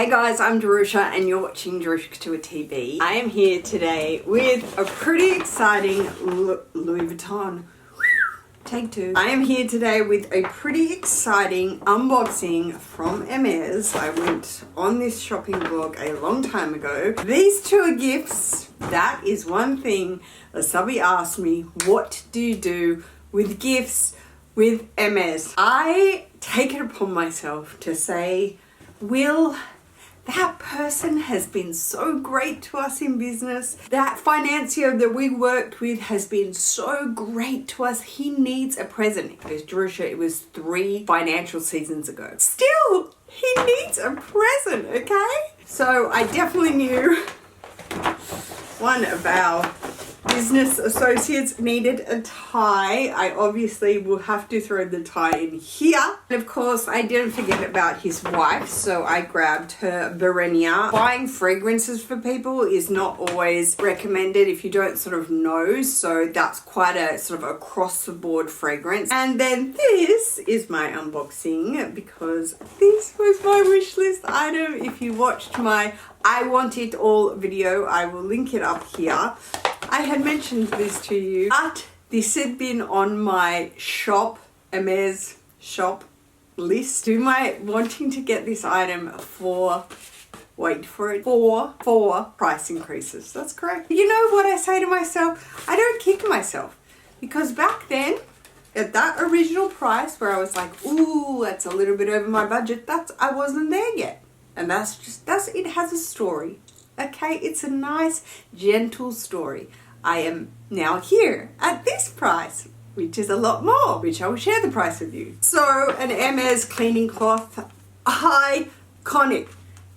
Hey guys, I'm Jerusha and you're watching Jerusha Couture.tv. I am here today with a pretty exciting Louis Vuitton. Take two. I am here today with a pretty exciting unboxing from Hermès. I went on this shopping vlog a long time ago. These two are gifts. That is one thing. Somebody asked me, what do you do with gifts with Hermès? I take it upon myself to say, Will, that person has been so great to us in business. That financier that we worked with has been so great to us. He needs a present. Because Jerusha, it was 3 financial seasons ago. Still, he needs a present, okay? So I definitely knew one of our business associates needed a tie. I obviously will have to throw the tie in here. And of course, I didn't forget about his wife, so I grabbed her Berenia. Buying fragrances for people is not always recommended if you don't sort of know, so that's quite a sort of across the board fragrance. And then this is my unboxing because this was my wish list item. If you watched my I Want It All video, I will link it up here. I had mentioned this to you, but this had been on my Hermès shop list. Do my wanting to get this item for, wait for it, four price increases. That's correct. You know what I say to myself? I don't kick myself, because back then, at that original price where I was like, ooh, that's a little bit over my budget, I wasn't there yet. And it has a story. Okay, it's a nice, gentle story. I am now here at this price, which is a lot more, which I will share the price with you. So, an Hermès cleaning cloth, iconic.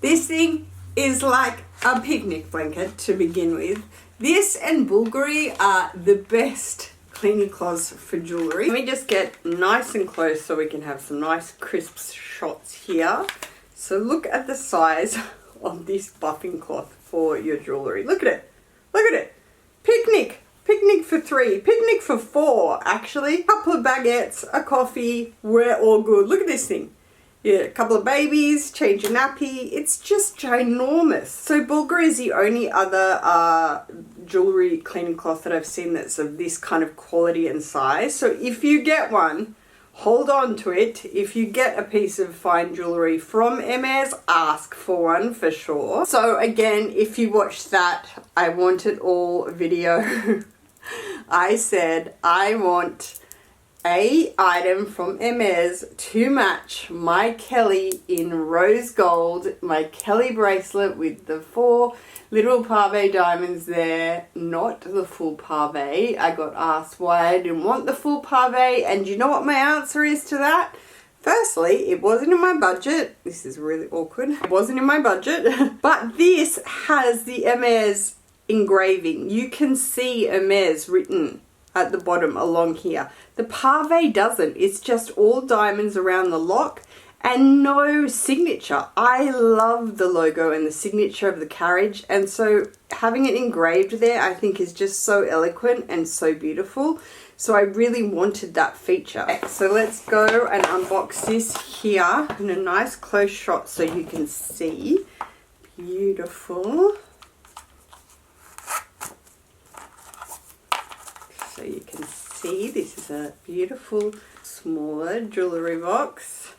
This thing is like a picnic blanket to begin with. This and Bulgari are the best cleaning cloths for jewellery. Let me just get nice and close so we can have some nice crisp shots here. So look at the size of this buffing cloth for your jewellery. Look at it. Look at it. Picnic. Picnic for 3. Picnic for 4, actually. A couple of baguettes, a coffee. We're all good. Look at this thing. Yeah, a couple of babies, change your nappy. It's just ginormous. So Bulgari is the only other jewellery cleaning cloth that I've seen that's of this kind of quality and size. So if you get one, hold on to it. If you get a piece of fine jewellery from Hermès, ask for one for sure. So again, if you watched that I Want It All video, I said I want a item from Hermès to match my Kelly in rose gold, my Kelly bracelet with the 4 little pave diamonds there, not the full pave. I got asked why I didn't want the full pave, and you know what my answer is to that? Firstly, it wasn't in my budget. This is really awkward. It wasn't in my budget, but this has the Hermès engraving. You can see Hermès written at the bottom along here. The pave doesn't. It's just all diamonds around the lock and no signature. I love the logo and the signature of the carriage, and so having it engraved there I think is just so eloquent and so beautiful. So I really wanted that feature. Okay, so let's go and unbox this here in a nice close shot so you can see. Beautiful. So you can see this is a beautiful smaller jewellery box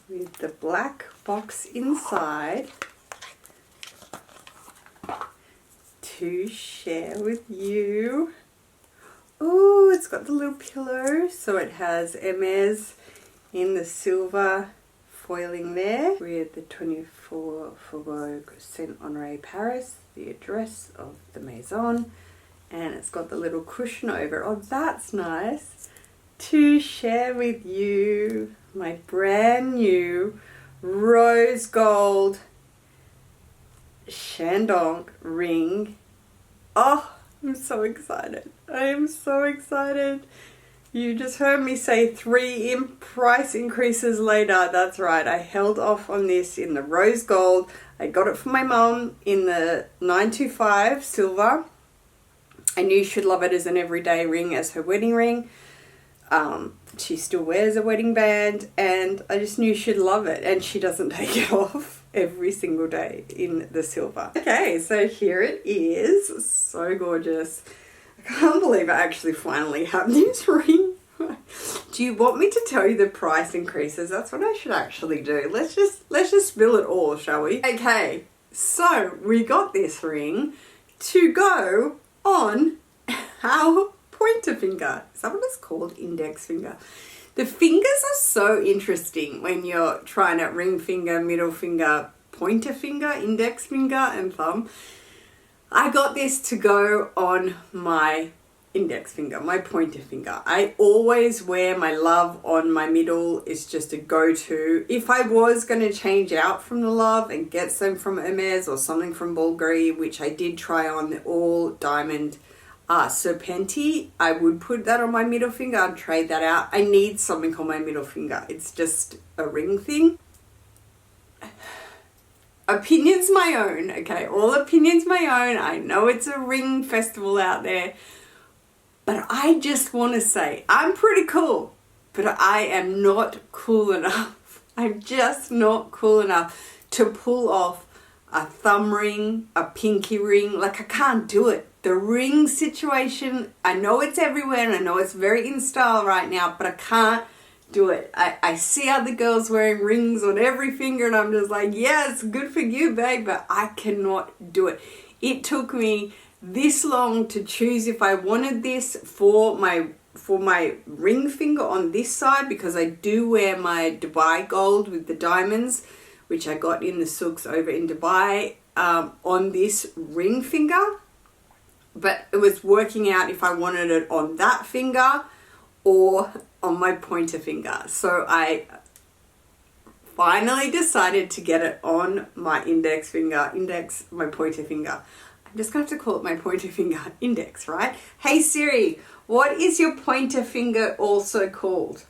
with the black box inside to share with you. Oh, it's got the little pillow, so it has Hermès in the silver foiling there with the 24 Faubourg Saint-Honoré Paris, the address of the Maison, and it's got the little cushion over it. Oh, that's nice. To share with you my brand new rose gold Chandon ring. Oh, I'm so excited. I am so excited. You just heard me say 3 price increases later. That's right. I held off on this in the rose gold. I got it for my mum in the 925 silver. I knew she'd love it as an everyday ring, as her wedding ring. She still wears a wedding band, and I just knew she'd love it, and she doesn't take it off. every single day in the silver. Okay, so here it is. So gorgeous. I can't believe I actually finally have this ring. Do you want me to tell you the price increases? That's what I should actually do. Let's just spill it all, shall we? Okay, so we got this ring to go on our pointer finger. Is that what it's called? Index finger. The fingers are so interesting when you're trying to ring finger, middle finger, pointer finger, index finger, and thumb. I got this to go on my index finger, my pointer finger. I always wear my love on my middle. It's just a go-to. If I was going to change out from the love and get some from Hermès or something from Bulgari, which I did try on the all diamond serpenti, I would put that on my middle finger. I'd trade that out. I need something on my middle finger. It's just a ring thing. Opinions my own, okay? All opinions my own. I know it's a ring festival out there. But I just want to say, I'm pretty cool, but I am not cool enough. I'm just not cool enough to pull off a thumb ring, a pinky ring. Like, I can't do it. The ring situation, I know it's everywhere and I know it's very in style right now, but I can't do it. I see other girls wearing rings on every finger and I'm just like, yes, good for you, babe, but I cannot do it. It took me this long to choose if I wanted this for my ring finger on this side, because I do wear my Dubai gold with the diamonds, which I got in the souks over in Dubai, on this ring finger. But it was working out if I wanted it on that finger or on my pointer finger. So I finally decided to get it on my index finger, my pointer finger. I'm just going to have to call it my pointer finger index, right? Hey Siri, what is your pointer finger also called?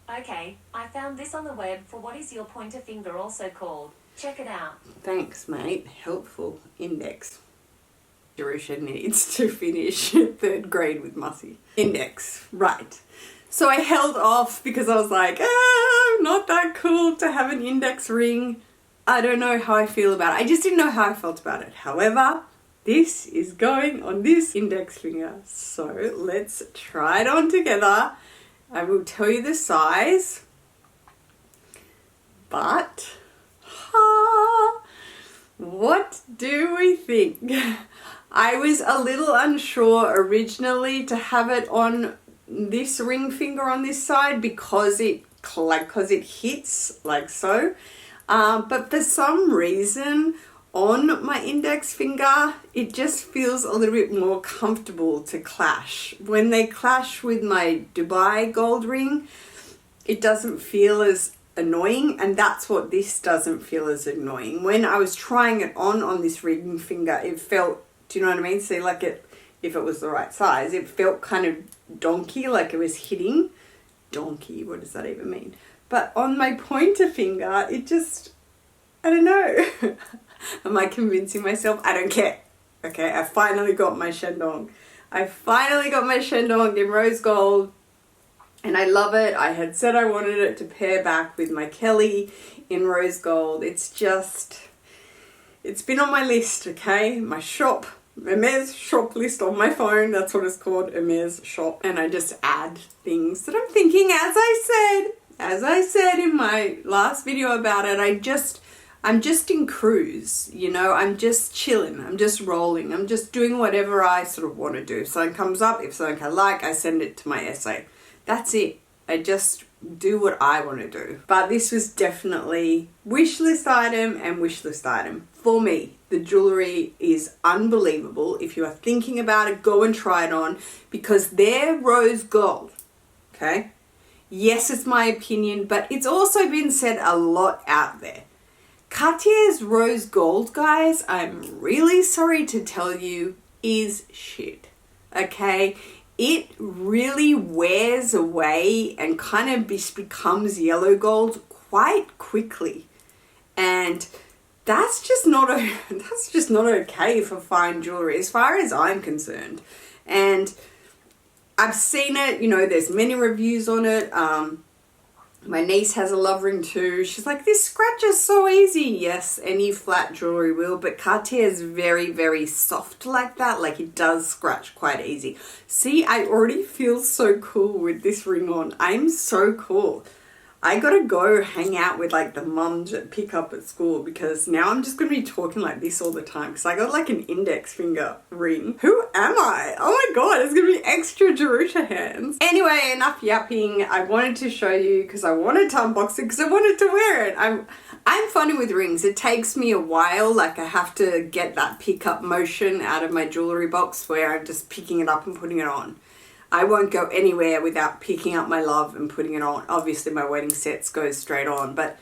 Okay, I found this on the web for what is your pointer finger also called. Check it out. Thanks, mate. Helpful. Index. Jerusha needs to finish 3rd grade with Mussy. Index. Right. So I held off because I was like, I'm not that cool to have an index ring. I don't know how I feel about it. I just didn't know how I felt about it. However, this is going on this index finger. So let's try it on together. I will tell you the size. But, what do we think? I was a little unsure originally to have it on this ring finger on this side because it hits like so. But for some reason on my index finger, it just feels a little bit more comfortable to clash. When they clash with my Dubai gold ring, it doesn't feel as annoying, and that's what this doesn't feel as annoying. When I was trying it on this ring finger, it felt, do you know what I mean? See, like if it was the right size, it felt kind of donkey, like it was hitting. Donkey, what does that even mean? But on my pointer finger, it just, I don't know. Am I convincing myself? I don't care. Okay, I finally got my Shandong. I finally got my Shandong in rose gold. And I love it. I had said I wanted it to pair back with my Kelly in rose gold. It's been on my list, okay? My shop, Hermès shop list on my phone. That's what it's called, Hermès shop. And I just add things that I'm thinking, as I said in my last video about it, I'm just in cruise, you know, I'm just chilling, I'm just rolling, I'm just doing whatever I sort of want to do. If something comes up, if something I like, I send it to my essay. That's it. I just do what I want to do. But this was definitely wishlist item and wishlist item. For me, the jewellery is unbelievable. If you are thinking about it, go and try it on, because they're rose gold, okay? Yes, it's my opinion, but it's also been said a lot out there. Cartier's rose gold, guys, I'm really sorry to tell you, is shit, okay? It really wears away and kind of becomes yellow gold quite quickly. And that's just not okay for fine jewelry as far as I'm concerned. And I've seen it, you know, there's many reviews on it. My niece has a love ring too. She's like, this scratches so easy. Yes, any flat jewelry will, but Cartier is very, very soft like that. Like it does scratch quite easy. See, I already feel so cool with this ring on. I'm so cool. I gotta go hang out with like the mums that pick up at school because now I'm just gonna be talking like this all the time because I got like an index finger ring. Who am I? Oh my god, it's gonna be extra Jerusha hands. Anyway, enough yapping. I wanted to show you because I wanted to unbox it because I wanted to wear it. I'm funny with rings. It takes me a while. Like I have to get that pick up motion out of my jewelry box where I'm just picking it up and putting it on. I won't go anywhere without picking up my love and putting it on. Obviously my wedding sets goes straight on, but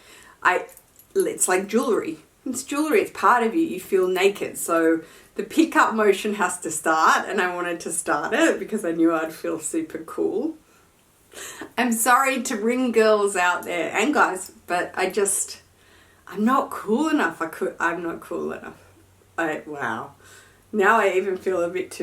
it's like jewelry. It's jewelry, it's part of you. You feel naked. So the pick up motion has to start, and I wanted to start it because I knew I'd feel super cool. I'm sorry to ring girls out there and guys, but I'm not cool enough. I'm not cool enough. Wow. Now I even feel a bit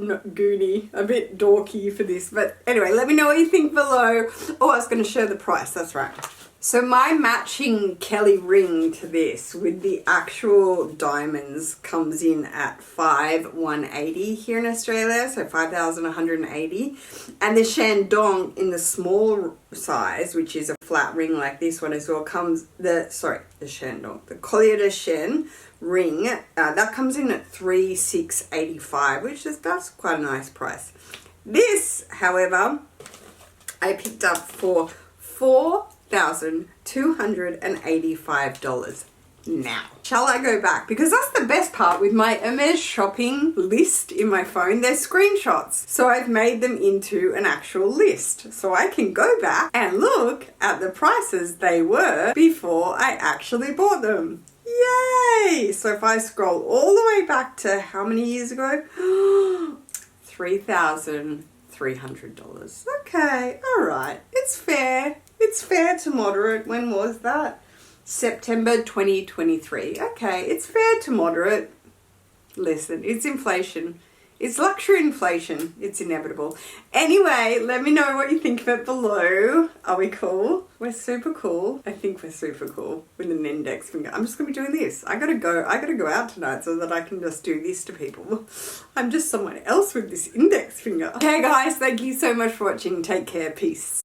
not goony, a bit dorky for this, but anyway, let me know what you think below. Oh, I was going to show the price, that's right. So my matching Kelly ring to this with the actual diamonds comes in at 5,180 here in Australia, so 5,180, and the Shandong in the small size, which is a flat ring like this one as well, comes the Shandong, the Collier de Chêne ring, that comes in at 3,685, which is that's quite a nice price. This, however, I picked up for $4,285 now. Shall I go back? Because that's the best part with my Hermès shopping list in my phone. They're screenshots. So I've made them into an actual list. So I can go back and look at the prices they were before I actually bought them. Yay! So if I scroll all the way back to how many years ago? $3,300. Okay, all right. It's fair. It's fair to moderate. When was that? September 2023. Okay, it's fair to moderate. Listen, it's inflation. It's luxury inflation. It's inevitable. Anyway, let me know what you think of it below. Are we cool? We're super cool. I think we're super cool with an index finger. I'm just going to be doing this. I gotta go out tonight so that I can just do this to people. I'm just someone else with this index finger. Okay guys, thank you so much for watching. Take care. Peace.